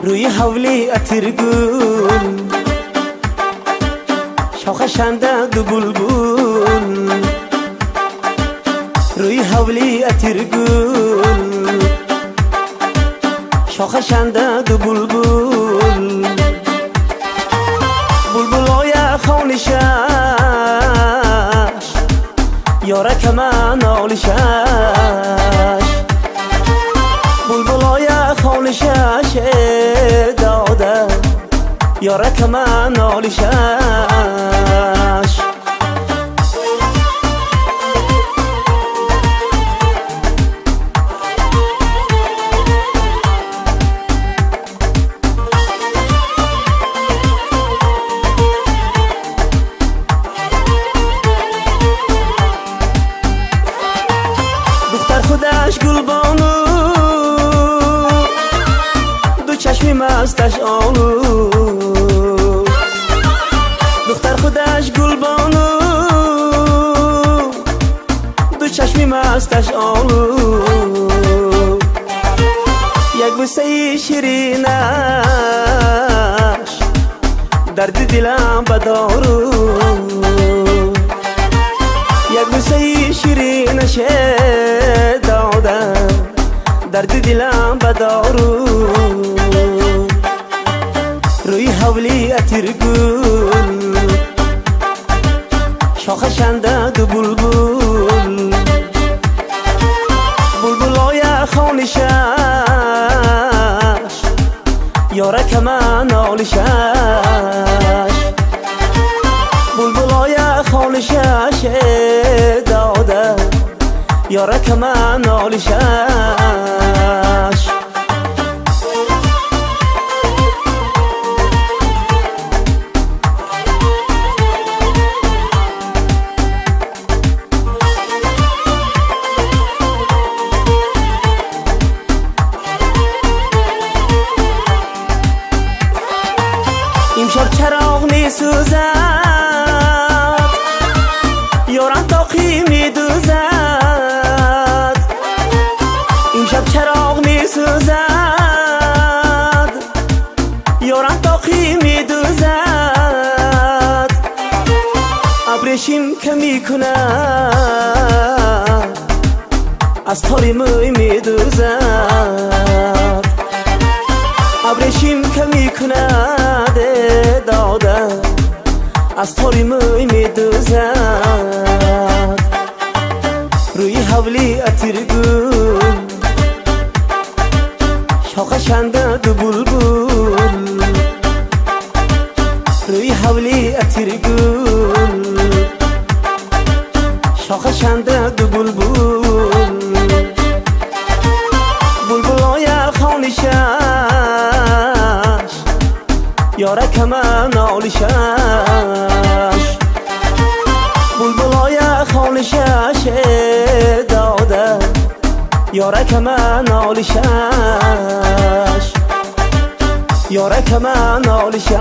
روی حولی اترگون شاخشنده دو بلبل روی حولی اترگون شاخشنده دو بلبل بلبلای خونشش یارک من آلشش بلبلای خونشش داده یارک من آلشش خودش گلبانو دو چشمی مستش آلو دختر خودش گلبانو دو چشمی مستش آلو یک بوسه شیرینش درد دلم بدارو یک بوسه شیرینش درد دلم بدارو روی حولی اترگون شاخشنده دو بلبل بلبلای خونشش یارک من آلشش بلبلای خونشش داده یارک من آلشش امشب چراغ می سوزد یارم تاقی می دوزد امشب چراغ می سوزد یارم تاقی می دوزد ابرشیم که می کند از تاری موی می دوزد ابرشیم که می کند داده از تاری موی می دوزد روی حولی اترگون شاخشنده دو بلبل روی حولی اترگون شاخشنده دو بلبل بلبلای خونشش یارک من آلشش بلبلای خونشش داده یارک من آلشش یارک من آلشش